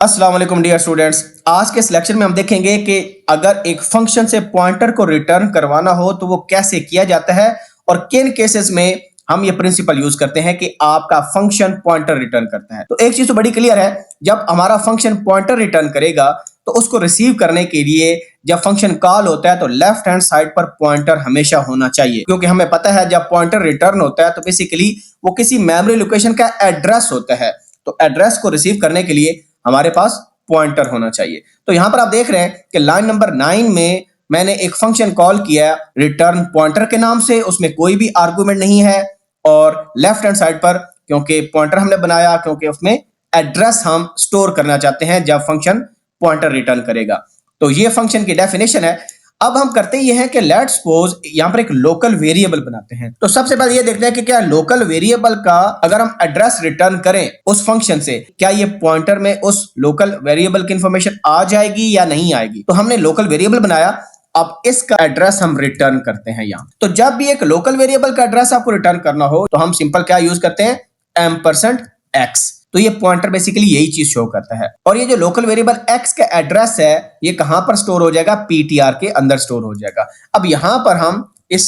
अस्सलाम वालेकुम dear students. आज के इस लेक्चर में हम देखेंगे कि अगर एक फंक्शन से पॉइंटर को रिटर्न करवाना हो तो वो कैसे किया जाता है और किन केसेस में हम ये प्रिंसिपल यूज करते हैं कि आपका फंक्शन पॉइंटर रिटर्न करता है। तो एक चीज तो बड़ी क्लियर है, जब हमारा फंक्शन पॉइंटर रिटर्न करेगा तो उसको रिसीव करने के लिए जब फंक्शन कॉल होता है तो लेफ्ट हैंड साइड पर पॉइंटर हमेशा होना चाहिए, क्योंकि हमें पता है जब पॉइंटर रिटर्न होता है तो बेसिकली वो किसी मेमोरी लोकेशन का एड्रेस होता है। तो एड्रेस को रिसीव करने के लिए हमारे पास पॉइंटर होना चाहिए। तो यहां पर आप देख रहे हैं कि लाइन नंबर 9 में मैंने एक फंक्शन कॉल किया रिटर्न पॉइंटर के नाम से, उसमें कोई भी आर्गुमेंट नहीं है। और लेफ्ट हैंड साइड पर क्योंकि पॉइंटर हमने बनाया क्योंकि उसमें एड्रेस हम स्टोर करना चाहते हैं जब फंक्शन पॉइंटर रिटर्न करेगा। तो ये फंक्शन की डेफिनेशन है। अब हम करते ये हैं कि लेट्स सपोज यहां पर एक लोकल वेरिएबल बनाते हैं। तो सबसे पहले ये देखते हैं कि क्या लोकल वेरिएबल का अगर हम एड्रेस रिटर्न करें उस फंक्शन से, क्या ये पॉइंटर में उस लोकल वेरिएबल की इंफॉर्मेशन आ जाएगी या नहीं आएगी। तो हमने लोकल वेरिएबल बनाया, अब इसका एड्रेस हम रिटर्न करते हैं यहां। तो जब भी एक लोकल वेरिएबल का एड्रेस आपको रिटर्न करना हो तो हम सिंपल क्या यूज करते हैं, %x। तो ये पॉइंटर बेसिकली यही चीज शो करता है। और ये जो लोकल वेरिएबल x का एड्रेस है ये कहां पर स्टोर हो जाएगा, ptr के अंदर स्टोर हो जाएगा। अब यहां पर हम इस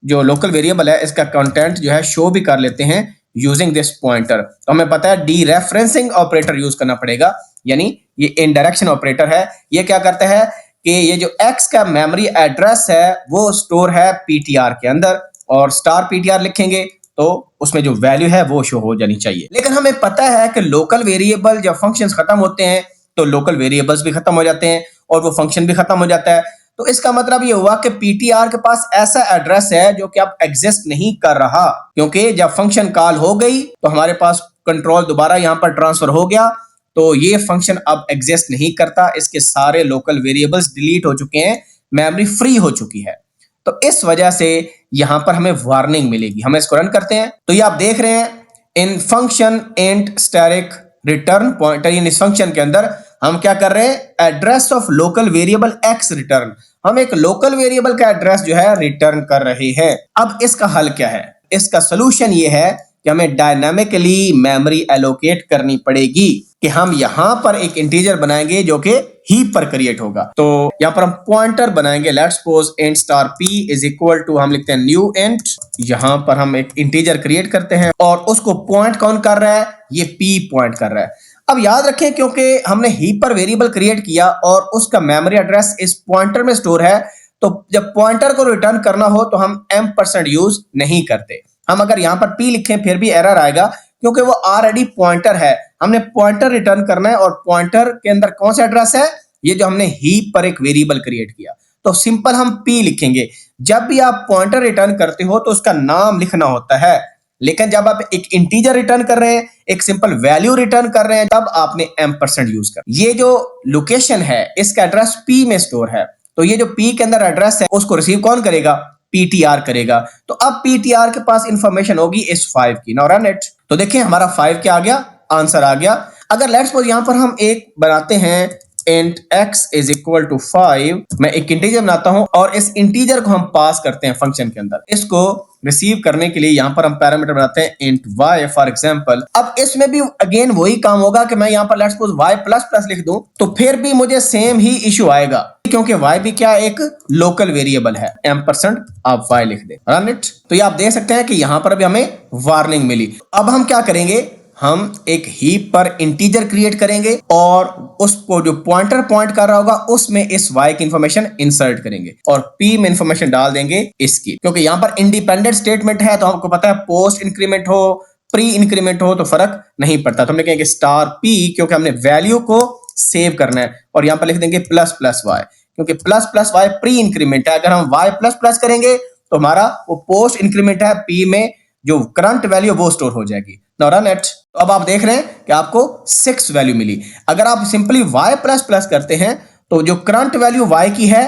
जो लोकल वेरिएबल है इसका कंटेंट जो है शो भी कर लेते हैं यूजिंग दिस पॉइंटर। तो हमें पता है डी रेफरेंसिंग ऑपरेटर यूज करना पड़ेगा, यानी ये इनडायरेक्शन ऑपरेटर है। ये क्या करता है कि ये जो x का मेमोरी एड्रेस है वो स्टोर है ptr के अंदर, और $ptr लिखेंगे तो उसमें जो वैल्यू है वो शो हो जानी चाहिए। लेकिन हमें पता है कि लोकल वेरिएबल जब फंक्शंस खत्म होते हैं तो लोकल वेरिएबल्स भी खत्म हो जाते हैं और वो फंक्शन भी खत्म हो जाता है। तो इसका मतलब ये हुआ कि ptr के पास ऐसा एड्रेस है जो कि अब एग्जिस्ट नहीं कर रहा, क्योंकि जब फंक्शन कॉल हो गई तो हमारे पास कंट्रोल दोबारा यहां पर ट्रांसफर हो गया, तो ये फंक्शन अब एग्जिस्ट नहीं करता। इसके सारे लोकल वेरिएबल्स डिलीट हो चुके हैं, मेमोरी फ्री हो चुकी है। तो इस वजह से यहां पर हमें वार्निंग मिलेगी। हम इसको रन करते हैं तो ये आप देख रहे हैं इन function int static return pointer, इन इस फंक्शन के अंदर हम क्या कर रहे हैं, address of local variable x return. हम एक लोकल वेरिएबल का एड्रेस जो है रिटर्न कर रहे हैं। अब इसका हल क्या है, इसका सोल्यूशन ये है कि हमें डायनामिकली मेमोरी एलोकेट करनी पड़ेगी कि हम यहां पर एक इंटीजर बनाएंगे जो कि हीप पर क्रिएट होगा। तो यहां पर हम पॉइंटर बनाएंगे, let's suppose int star p is equal to, हम लिखते हैं न्यू इंट। यहां पर हम एक इंटीजर क्रिएट करते हैं और उसको पॉइंट कौन कर रहा है, ये p पॉइंट कर रहा है। अब याद रखें क्योंकि हमने हीप पर वेरिएबल क्रिएट किया और उसका मेमोरी एड्रेस इस पॉइंटर में स्टोर है, तो जब पॉइंटर को रिटर्न करना हो तो हम %% यूज नहीं करते। हम अगर यहां पर p लिखें फिर भी एरर आएगा क्योंकि वो ऑलरेडी पॉइंटर है। हमने पॉइंटर रिटर्न करना है और पॉइंटर के अंदर कौन सा एड्रेस है, ये जो हमने हीप पर एक वेरिएबल क्रिएट किया। तो सिंपल हम p लिखेंगे। जब भी आप पॉइंटर रिटर्न करते हो तो उसका नाम लिखना होता है, लेकिन जब आप एक इंटीजर रिटर्न कर रहे हैं, एक सिंपल वैल्यू रिटर्न कर रहे हैं, तब आपने %% यूज कर। ये जो लोकेशन है इसका एड्रेस p में स्टोर है, तो ये जो p के अंदर एड्रेस है उसको रिसीव कौन करेगा, ptr करेगा। तो अब ptr के पास इंफॉर्मेशन होगी इस 5 की। Now run it. तो देखिए हमारा 5 क्या आ गया, आंसर आ गया। अगर लेट्स सपोज यहां पर हम एक बनाते हैं int x is equal to 5, मैं एक इंटीजर बनाता हूं और इस इंटीजर को हम पास करते हैं फंक्शन के अंदर। इसको रिसीव करने के लिए यहां पर हम पैरामीटर बनाते हैं int y फॉर एग्जांपल। अब इसमें भी अगेन वही काम होगा कि मैं यहां पर let's suppose y plus plus लिख दूं तो फिर भी मुझे सेम ही इशू आएगा, क्योंकि y भी क्या एक लोकल वेरिएबल है। %, आप y लिख दें, रन इट। तो ये आप देख सकते हैं कि यहां पर भी हमें वार्निंग मिली। अब हम क्या करेंगे, हम एक हीप पर इंटीजर क्रिएट करेंगे और उसको जो पॉइंटर पॉइंट कर रहा होगा उसमें इस y की इंफॉर्मेशन इंसर्ट करेंगे और p में इंफॉर्मेशन डाल देंगे इसकी, क्योंकि यहां पर इंडिपेंडेंट स्टेटमेंट है तो आपको पता है पोस्ट इंक्रीमेंट हो प्री इंक्रीमेंट हो तो फर्क नहीं पड़ता। तो हम लिखेंगे $p क्योंकि हमने वैल्यू को सेव करना है, और यहां पर लिख देंगे ++y क्योंकि ++y प्री इंक्रीमेंट है। अगर हम y++ करेंगे तो हमारा वो पोस्ट इंक्रीमेंट है, p में जो करंट वैल्यू वो स्टोर हो जाएगी। Now run it. तो अब आप देख रहे हैं कि आपको 6 वैल्यू मिली। अगर आप सिंपली y++ करते हैं तो जो करंट वैल्यू y की है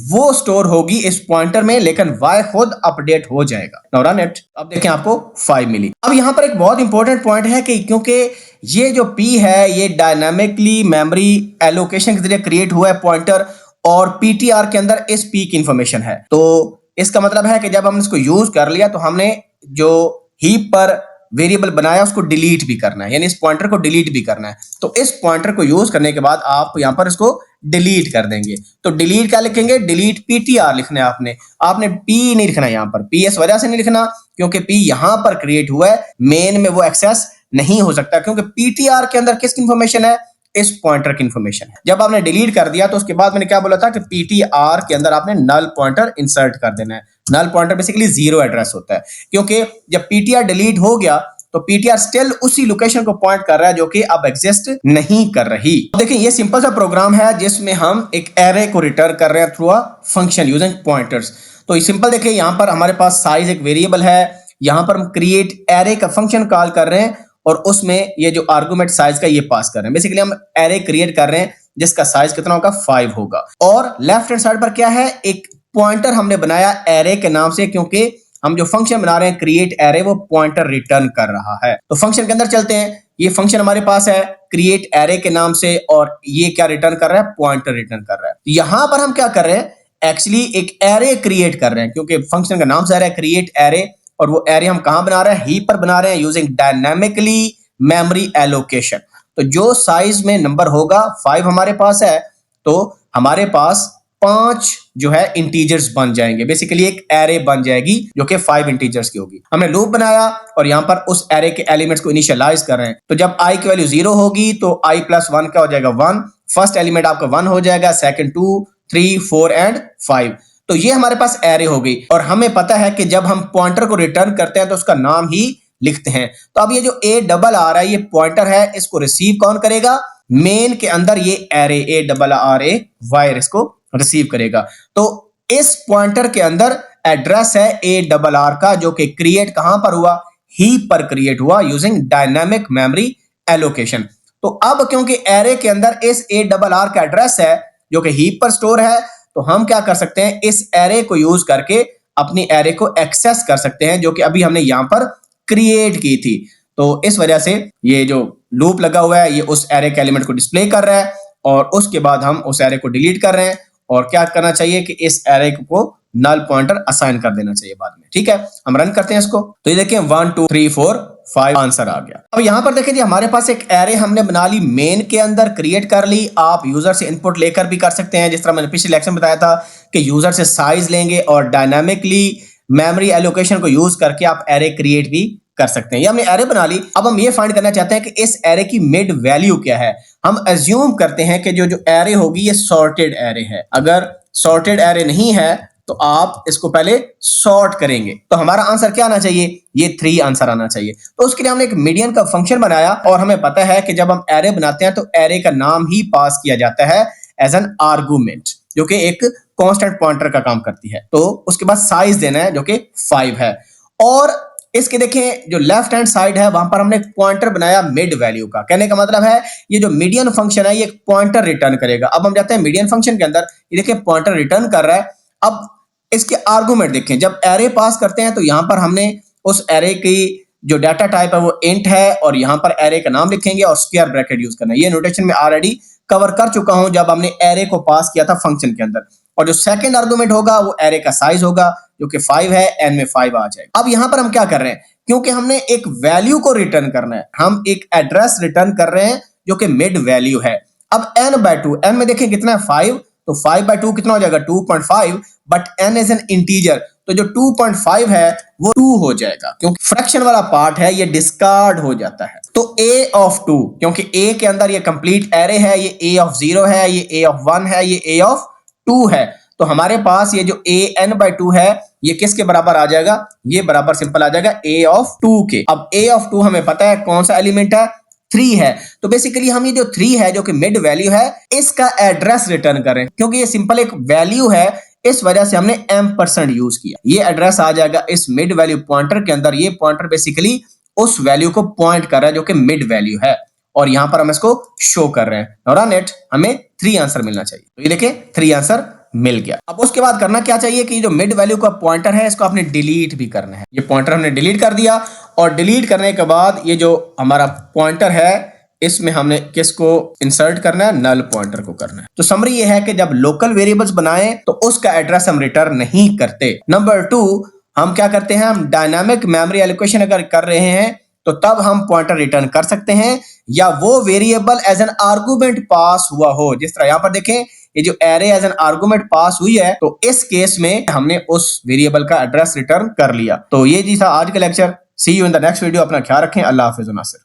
वो स्टोर होगी इस पॉइंटर में, लेकिन y खुद अपडेट हो जाएगा। Now run it. अब देखें आपको 5 मिली। अब यहां पर एक बहुत इंपॉर्टेंट पॉइंट है कि क्योंकि ये जो p है ये डायनामिकली मेमोरी एलोकेशन के जरिए क्रिएट हुआ है पॉइंटर, और ptr के अंदर इस p की इंफॉर्मेशन है। तो इसका मतलब है कि जब हमने इसको यूज कर लिया तो हमने जो हीप पर वेरिएबल बनाया उसको डिलीट भी करना है, यानी इस पॉइंटर को डिलीट भी करना है। तो इस पॉइंटर को यूज करने के बाद आप यहां पर इसको डिलीट कर देंगे। तो डिलीट क्या लिखेंगे, डिलीट ptr लिखना है आपने। आपने p नहीं लिखना यहां पर, p इस वजह से नहीं लिखना क्योंकि p यहां पर क्रिएट हुआ है, मेन में वो एक्सेस नहीं हो सकता क्योंकि ptr के अंदर किसकी इंफॉर्मेशन है, इस पॉइंटर की इंफॉर्मेशन है। जब आपने डिलीट कर दिया तो उसके बाद मैंने क्या बोला था कि ptr के अंदर आपने नल पॉइंटर इंसर्ट कर देना है। Null pointer basically zero address होता है, क्योंकि जब ptr डिलीट हो गया तो ptr स्टिल उसी लोकेशन को पॉइंट कर रहा है जो कि अब एग्जिस्ट नहीं कर रही। देखिए ये सिंपल सा प्रोग्राम है जिसमें हम एक एरे को रिटर्न कर रहे हैं through a function using pointers. तो ये सिंपल देखिए, यहां पर हमारे पास साइज एक वेरिएबल है, यहां पर हम क्रिएट एरे का फंक्शन कॉल कर रहे हैं और उसमें ये जो आर्गुमेंट साइज का ये पास कर रहे हैं। बेसिकली हम एरे क्रिएट कर रहे हैं जिसका साइज कितना होगा, 5 होगा। और लेफ्ट हैंड साइड पर क्या है, एक पॉइंटर हमने बनाया एरे के नाम से, क्योंकि हम जो फंक्शन बना रहे हैं क्रिएट एरे वो पॉइंटर रिटर्न कर रहा है। तो फंक्शन के अंदर चलते हैं। ये फंक्शन हमारे पास है क्रिएट एरे के नाम से और ये क्या रिटर्न कर रहा है, पॉइंटर रिटर्न कर रहा है। यहां पर हम क्या कर रहे हैं, एक्चुअली एक एरे क्रिएट कर रहे हैं क्योंकि फंक्शन का नाम से आ रहा है क्रिएट एरे, और वो एरे हम कहां बना रहे हैं, हीप पर बना रहे हैं यूजिंग डायनामिकली मेमोरी एलोकेशन। तो जो साइज में नंबर होगा 5 हमारे पास है, तो हमारे पास 5 जो है इंटीजर्स बन जाएंगे। बेसिकली एक एरे बन जाएगी जो कि 5 इंटीजर्स की होगी। हमने लूप बनाया और यहां पर उस एरे के एलिमेंट्स को इनिशियलाइज कर रहे हैं। तो जब i की वैल्यू 0 होगी तो i + 1 क्या हो जाएगा, 1। फर्स्ट एलिमेंट आपका 1 हो जाएगा, सेकंड 2, 3, 4 एंड 5। तो ये हमारे पास एरे हो गई। और हमें पता है कि जब हम पॉइंटर को रिटर्न करते हैं तो उसका नाम ही लिखते हैं। तो अब ये जो a डबल आ रहा है ये पॉइंटर है, इसको रिसीव कौन करेगा, मेन के अंदर ये एरे ARRAY वायर इसको रिसीव करेगा। तो इस पॉइंटर के अंदर एड्रेस है ARR का, जो कि क्रिएट कहां पर हुआ, हीप पर क्रिएट हुआ यूजिंग डायनामिक मेमोरी एलोकेशन। तो अब क्योंकि एरे के अंदर इस ARR का एड्रेस है जो कि हीप पर स्टोर है, तो हम क्या कर सकते हैं, इस एरे को यूज करके अपनी एरे को एक्सेस कर सकते हैं, जो कि अभी हमने यहां पर क्रिएट की थी। तो इस वजह से ये जो लूप लगा हुआ है ये उस एरे के एलिमेंट को डिस्प्ले कर रहा है और उसके बाद हम उस एरे को डिलीट कर रहे हैं। और क्या करना चाहिए कि इस एरे को नल पॉइंटर असाइन कर देना चाहिए बाद में। ठीक है, हम रन करते हैं इसको। तो ये देखिए 1 2 3 4 5 आंसर आ गया। अब यहां पर देखिए जी, हमारे पास एक एरे हमने बना ली, मेन के अंदर क्रिएट कर ली। आप यूजर से इनपुट लेकर भी कर सकते हैं, जिस तरह मैंने पिछले लेक्चर में बताया था कि यूजर से साइज लेंगे और डायनामिकली मेमोरी एलोकेशन को यूज करके आप एरे क्रिएट भी कर सकते हैं। ये हमने एरे बना ली। अब हम ये फाइंड करना चाहते हैं कि इस एरे की मिड वैल्यू क्या है। हम अज्यूम करते हैं कि जो एरे होगी ये सॉर्टेड एरे है। अगर सॉर्टेड एरे नहीं है तो आप इसको पहले सॉर्ट करेंगे, तो हमारा आंसर क्या आना चाहिए, ये 3 आंसर आना चाहिए। तो उसके लिए हमने एक मीडियन का फंक्शन बनाया और हमें पता है कि जब हम एरे बनाते हैं तो एरे का नाम ही पास किया जाता है एज एन आर्गुमेंट, जो कि एक कांस्टेंट पॉइंटर का काम करती है। तो उसके बाद साइज देना है जो कि 5 है। और इसके देखें जो लेफ्ट हैंड साइड है वहां पर हमने एक पॉइंटर बनाया मिड वैल्यू का। कहने का मतलब है ये जो मीडियन फंक्शन है ये एक पॉइंटर रिटर्न करेगा। अब हम जाते हैं मीडियन फंक्शन के अंदर, ये देखिए पॉइंटर रिटर्न कर रहा है। अब इसके आर्गुमेंट देखें, जब एरे पास करते हैं तो यहां पर हमने उस एरे की जो डाटा टाइप है वो इंट है और यहां पर एरे का नाम लिखेंगे और स्क्वायर ब्रैकेट यूज करना है। ये नोटेशन में ऑलरेडी कवर कर चुका हूं जब हमने एरे को पास किया था फंक्शन के अंदर। और जो सेकंड आर्गुमेंट होगा वो एरे का साइज होगा जो कि 5 है, n में 5 आ जाएगा। अब यहां पर हम क्या कर रहे हैं, क्योंकि हमने एक वैल्यू को रिटर्न करना है, हम एक एड्रेस रिटर्न कर रहे हैं जो कि मिड वैल्यू है। अब n/2, n में देखें कितना है 5, तो 5/2 कितना हो जाएगा 2.5, but n is an integer, तो जो 2.5 है वो 2 हो जाएगा क्योंकि फ्रैक्शन वाला पार्ट है ये डिस्कार्ड हो जाता है। तो a of 2, क्योंकि a के अंदर ये कंप्लीट एरे है, ये a of 0 है, ये a of 1 है, ये a of 2 है। तो हमारे पास ये जो an/2 है ये किसके बराबर आ जाएगा, ये बराबर सिंपल आ जाएगा a of 2 के। अब a of 2 हमें पता है कौन सा एलिमेंट है, 3 है। तो बेसिकली हम ये जो 3 है जो कि मिड वैल्यू है इसका एड्रेस रिटर्न कर रहे हैं, क्योंकि ये सिंपल एक वैल्यू है इस वजह से हमने m% यूज किया। ये एड्रेस आ जाएगा इस मिड वैल्यू पॉइंटर के अंदर। ये पॉइंटर बेसिकली उस वैल्यू को पॉइंट कर रहा है जो कि मिड वैल्यू है और यहां पर हम इसको शो कर रहे हैं। और नेट हमें 3 आंसर मिलना चाहिए। तो ये देखें 3 आंसर मिल गया। अब उसके बाद करना क्या चाहिए कि जो मिड वैल्यू का पॉइंटर है इसको आपने डिलीट भी करना है। ये पॉइंटर हमने डिलीट कर दिया और डिलीट करने के बाद ये जो हमारा पॉइंटर है इसमें हमने किसको इंसर्ट करना है, नल पॉइंटर को करना है। तो समरी ये है कि जब लोकल वेरिएबल्स बनाएं तो उसका एड्रेस हम रिटर्न नहीं करते। नंबर 2, हम क्या करते हैं, हम डायनामिक मेमोरी एलोकेशन अगर कर रहे हैं तो तब हम पॉइंटर रिटर्न कर सकते हैं, या वो वेरिएबल एज एन आर्गुमेंट पास हुआ हो। जिस तरह यहां पर देखें, ये जो एरे एज एन आर्गुमेंट पास हुई है, तो इस केस में हमने उस वेरिएबल का एड्रेस रिटर्न कर लिया। तो ये जी था आज का lecture. See you in the next video. अपना ख्याल रखें। अल्लाह हाफिज नासिर।